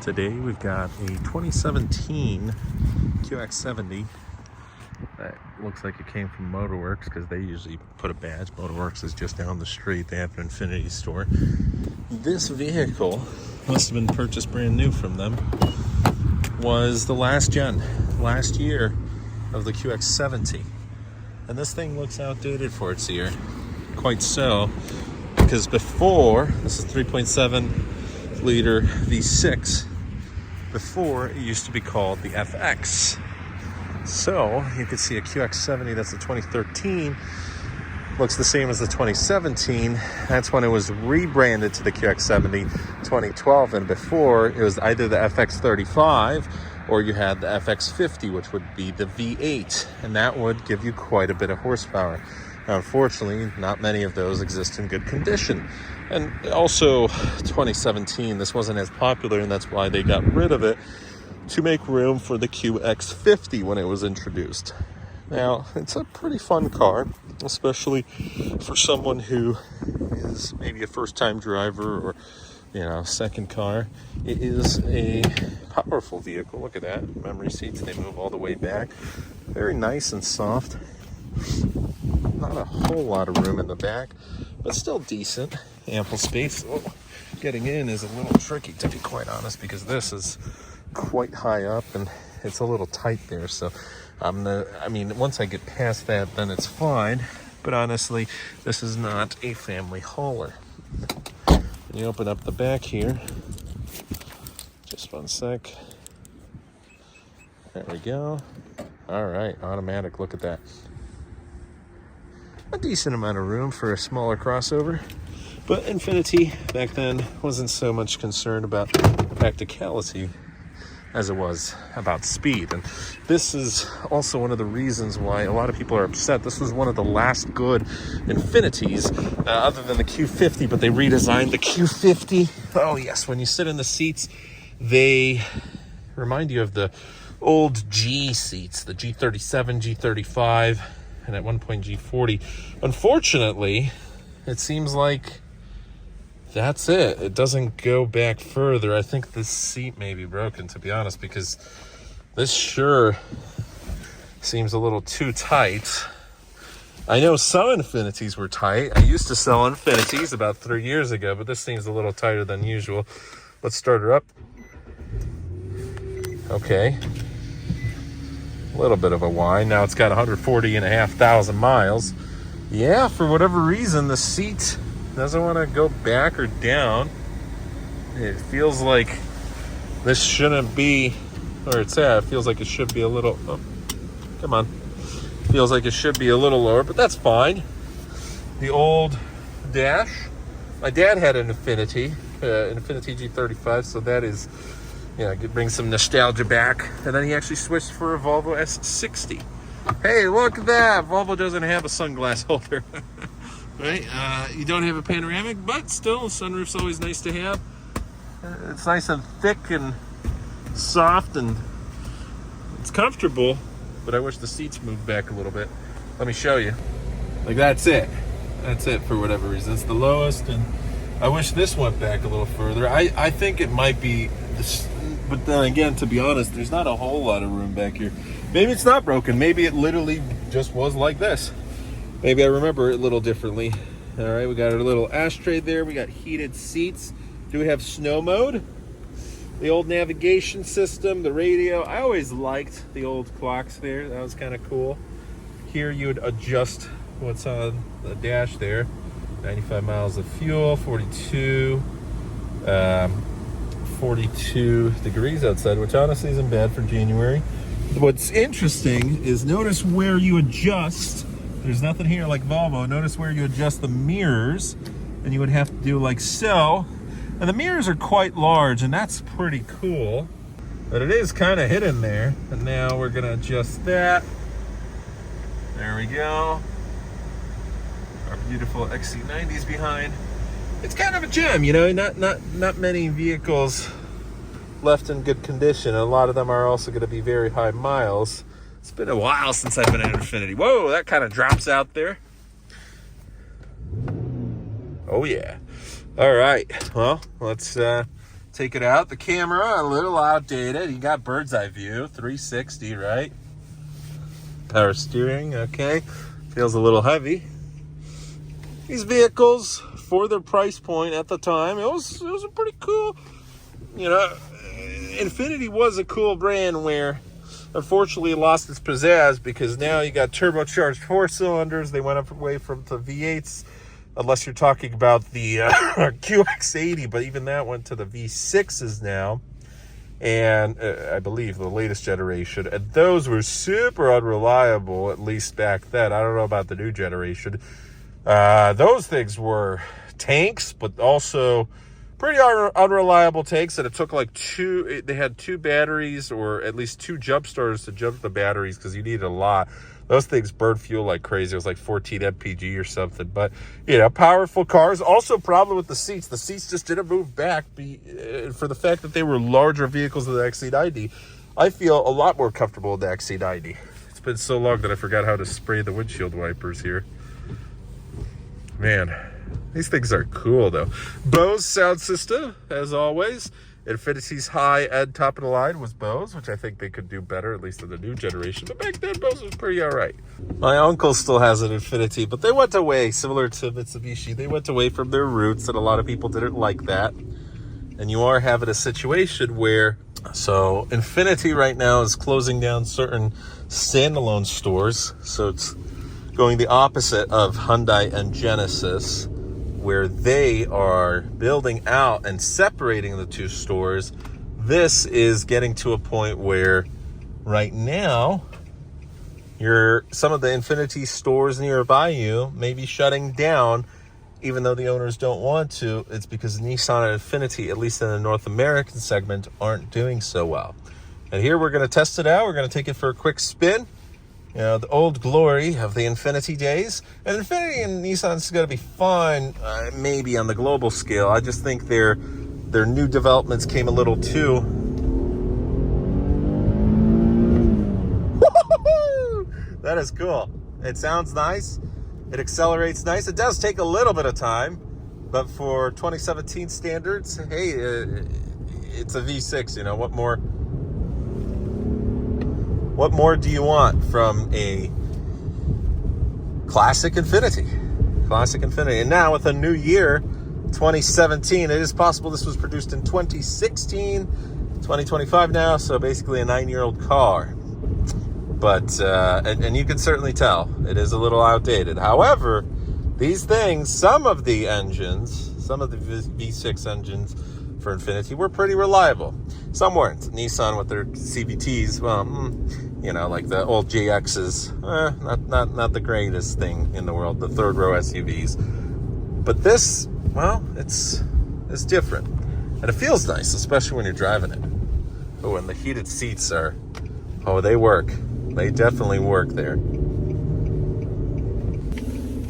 Today we've got a 2017 QX70 that looks like it came from Motorworks because they usually put a badge. Motorworks is just down the street. They have an Infiniti store. This vehicle must have been purchased brand new from them. Was the last year of the QX70. And this thing looks outdated for its year. Quite so, because before, this is 3.7 liter V6, before it used to be called the FX. So you can see a QX70 that's a 2013 looks the same as the 2017. That's when it was rebranded to the QX70 2012, and before it was either the FX35 or you had the FX50, which would be the V8, and that would give you quite a bit of horsepower. Now, unfortunately, not many of those exist in good condition. And also 2017, this wasn't as popular, and that's why they got rid of it to make room for the QX50 when it was introduced. Now, it's a pretty fun car, especially for someone who is maybe a first-time driver or, second car. It is a powerful vehicle. Look at that. Memory seats, they move all the way back. Very nice and soft. Not a whole lot of room in the back, but still decent. Ample space. Oh, getting in is a little tricky, to be quite honest, because this is quite high up and it's a little tight there. So once I get past that, then it's fine. But honestly, this is not a family hauler. You open up the back here. Just one sec. There we go. All right, automatic. Look at that. A decent amount of room for a smaller crossover. But Infiniti back then wasn't so much concerned about practicality as it was about speed. And this is also one of the reasons why a lot of people are upset. This was one of the last good Infinitis, other than the Q50, but they redesigned the Q50. Oh yes, when you sit in the seats, they remind you of the old G seats, the G37, G35, and at one point G40. Unfortunately, it seems like that's it. It doesn't go back further. I think this seat may be broken, to be honest, because this sure seems a little too tight. I know some Infinitis were tight. I used to sell Infinitis about 3 years ago, but this seems a little tighter than usual. Let's start her up. Okay. A little bit of a whine. Now it's got 140,500 miles. Yeah, for whatever reason, the seat doesn't want to go back or down. It feels like this shouldn't be where it's at. It feels like it should be a little, feels like it should be a little lower, but that's fine. The old dash, my dad had an Infiniti G35, so that is, it brings some nostalgia back. And then he actually switched for a Volvo S60. Hey, look at that. Volvo doesn't have a sunglass holder. Right? You don't have a panoramic, but still, a sunroof's always nice to have. It's nice and thick and soft, and it's comfortable, but I wish the seats moved back a little bit. Let me show you. Like, that's it. That's it for whatever reason. It's the lowest, and I wish this went back a little further. I think it might be this, but then again, to be honest, there's not a whole lot of room back here. Maybe it's not broken. Maybe it literally just was like this. Maybe I remember it a little differently. All right, we got our little ashtray there. We got heated seats. Do we have snow mode? The old navigation system, the radio. I always liked the old clocks there. That was kind of cool. Here you would adjust what's on the dash there. 95 miles of fuel, 42 degrees outside, which honestly isn't bad for January. What's interesting is notice where you adjust. There's nothing here like Volvo. Notice where you adjust the mirrors, and you would have to do like so. And the mirrors are quite large, and that's pretty cool. But it is kind of hidden there. And now we're gonna adjust that. There we go. Our beautiful XC90's behind. It's kind of a gem, not many vehicles left in good condition. A lot of them are also going to be very high miles. It's been a while since I've been in Infiniti. Whoa, that kind of drops out there. Oh yeah. All right, well, let's take it out. The camera, a little outdated. You got bird's eye view, 360, right? Power steering, okay. Feels a little heavy. These vehicles, for their price point at the time, it was a pretty cool, you know, Infiniti was a cool brand where unfortunately it lost its pizzazz because now you got turbocharged 4-cylinders. They went away from the V8s, unless you're talking about the QX70, but even that went to the V6s now. And I believe the latest generation. And those were super unreliable, at least back then. I don't know about the new generation. Those things were tanks, but also pretty unreliable tanks. And it took like they had 2 batteries, or at least 2 jump starters to jump the batteries because you needed a lot. Those things burned fuel like crazy. It was like 14 mpg or something. But, you know, powerful cars. Also, problem with the seats. The seats just didn't move back for the fact that they were larger vehicles than the XC90. I feel a lot more comfortable with the XC90. It's been so long that I forgot how to spray the windshield wipers here. Man, these things are cool, though. Bose sound system, as always. Infiniti's high-end top of the line was Bose, which I think they could do better, at least in the new generation. But back then, Bose was pretty all right. My uncle still has an Infiniti, but they went away, similar to Mitsubishi. They went away from their roots, and a lot of people didn't like that. And you are having a situation where, so Infiniti right now is closing down certain standalone stores. So it's going the opposite of Hyundai and Genesis, where they are building out and separating the 2 stores. This is getting to a point where right now some of the Infiniti stores nearby you may be shutting down, even though the owners don't want to. It's because Nissan and Infiniti, at least in the North American segment, aren't doing so well. And here we're going to test it out. We're going to take it for a quick spin. You know, the old glory of the Infiniti days. And Infiniti and Nissan is going to be fun, maybe on the global scale. I just think their new developments came a little too... That is cool. It sounds nice. It accelerates nice. It does take a little bit of time. But for 2017 standards, hey, it's a V6, you know, what more do you want from a classic Infiniti? Classic Infiniti. And now with a new year, 2017, it is possible this was produced in 2016, 2025 now, so basically a 9-year-old car. But, and you can certainly tell, it is a little outdated. However, these things, some of the V6 engines for Infiniti were pretty reliable. Some weren't. Nissan with their CVTs, well, you know, like the old GXs, not the greatest thing in the world, the third row SUVs. But this, well, it's different. And it feels nice, especially when you're driving it. Oh, and the heated seats are, oh, they work. They definitely work there.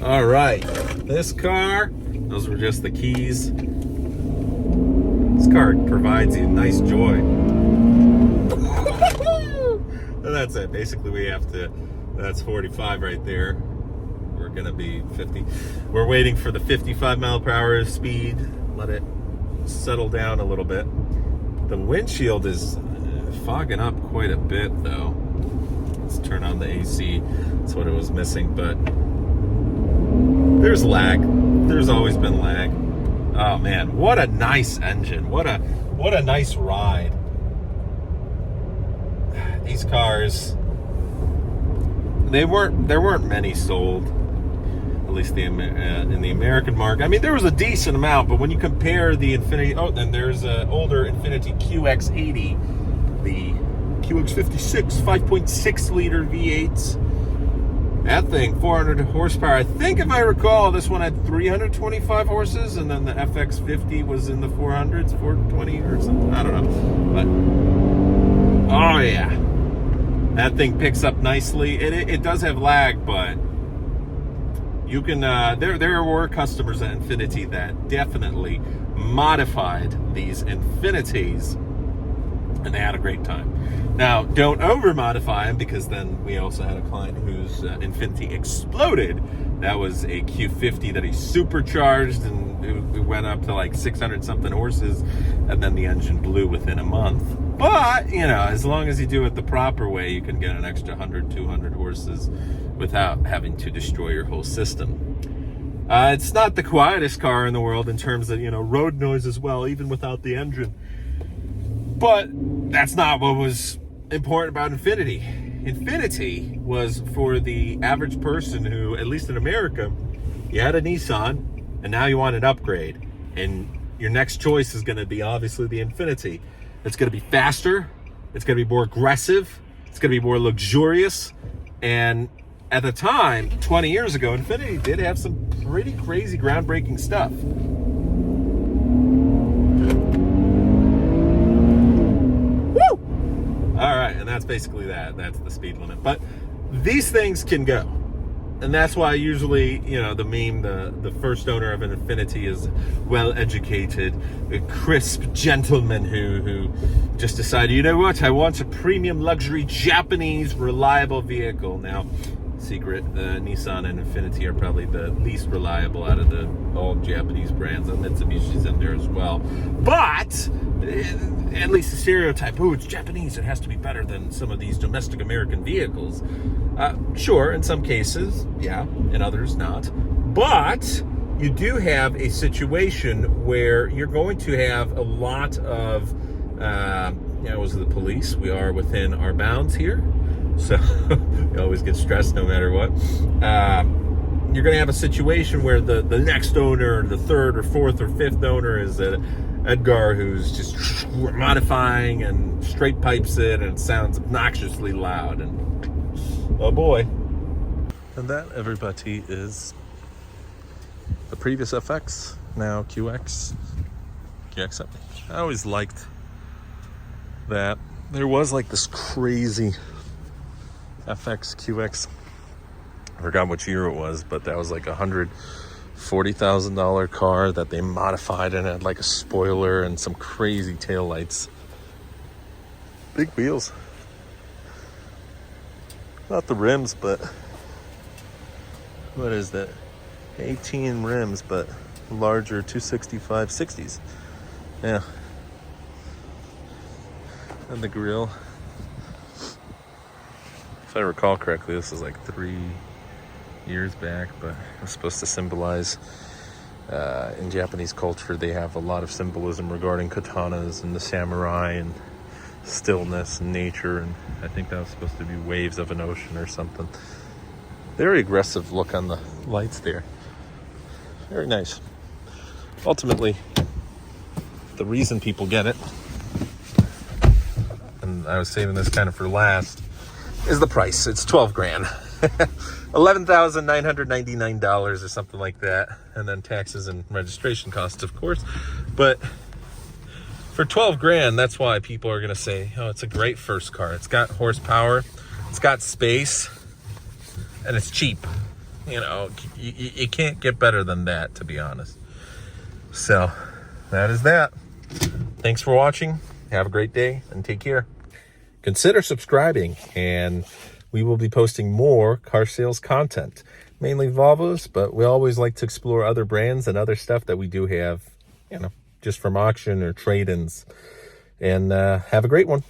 All right, this car, those were just the keys. This car provides you nice joy. And that's it. Basically, we have to, that's 45 right there. We're going to be 50. We're waiting for the 55 mile per hour speed. Let it settle down a little bit. The windshield is fogging up quite a bit, though. Let's turn on the AC. That's what it was missing, but there's lag. There's always been lag. Oh man, what a nice engine. What a nice ride. These cars, there weren't many sold, at least in the American market. I mean, there was a decent amount, but when you compare the Infiniti, oh, then there's an older Infiniti QX80, the QX56 5.6 liter V8s. That thing, 400 horsepower. I think if I recall, this one had 325 horses, and then the FX50 was in the 400s, 420 or something. I don't know. But, oh yeah. That thing picks up nicely. It does have lag, but you can, there were customers at Infiniti that definitely modified these Infinitis and they had a great time. Now, don't over modify them, because then we also had a client whose Infiniti exploded. That was a Q50 that he supercharged, and it went up to like 600 something horses, and then the engine blew within a month. But, you know, as long as you do it the proper way, you can get an extra 100, 200 horses without having to destroy your whole system. It's not the quietest car in the world in terms of, you know, road noise as well, even without the engine. But that's not what was important about Infiniti. Infiniti was for the average person who, at least in America, you had a Nissan and now you want an upgrade. And your next choice is going to be obviously the Infiniti. It's going to be faster, it's going to be more aggressive, it's going to be more luxurious. And at the time, 20 years ago, Infiniti did have some pretty crazy, groundbreaking stuff. All right, and that's basically that. That's the speed limit. But these things can go. And that's why usually, you know, the meme, the first owner of an Infiniti is well-educated, a crisp gentleman who just decided, you know what, I want a premium luxury Japanese reliable vehicle. Now, secret, Nissan and Infiniti are probably the least reliable out of the all Japanese brands, and Mitsubishi's in there as well. But at least the stereotype, oh, it's Japanese, it has to be better than some of these domestic American vehicles. Sure, in some cases, yeah, in others not. But you do have a situation where you're going to have a lot of, you know, as the police, we are within our bounds here. So you always get stressed no matter what. You're going to have a situation where the next owner, the third or fourth or fifth owner is Edgar, who's just modifying and straight pipes it, and it sounds obnoxiously loud. And oh boy. And that, everybody, is the previous FX, now QX70. I always liked that there was like this crazy FX QX, I forgot which year it was, but that was like $140,000 car that they modified and had like a spoiler and some crazy taillights. Big wheels. Not the rims, but what is that? 18 rims, but larger 265 60s. Yeah. And the grille. If I recall correctly, this is like 3 years back, but it's supposed to symbolize, in Japanese culture, they have a lot of symbolism regarding katanas and the samurai and stillness and nature, and I think that was supposed to be waves of an ocean or something. Very aggressive look on the lights there. Very nice. Ultimately, the reason people get it, and I was saving this kind of for last, is the price. It's 12 grand. $11,999 or something like that, and then taxes and registration costs, of course. But for 12 grand, that's why people are going to say, oh, it's a great first car. It's got horsepower, it's got space, and it's cheap. You know, you can't get better than that, to be honest. So that is that. Thanks for watching. Have a great day and take care. Consider subscribing, and we will be posting more car sales content, mainly Volvos, but we always like to explore other brands and other stuff that we do have, you know, just from auction or trade-ins. And have a great one.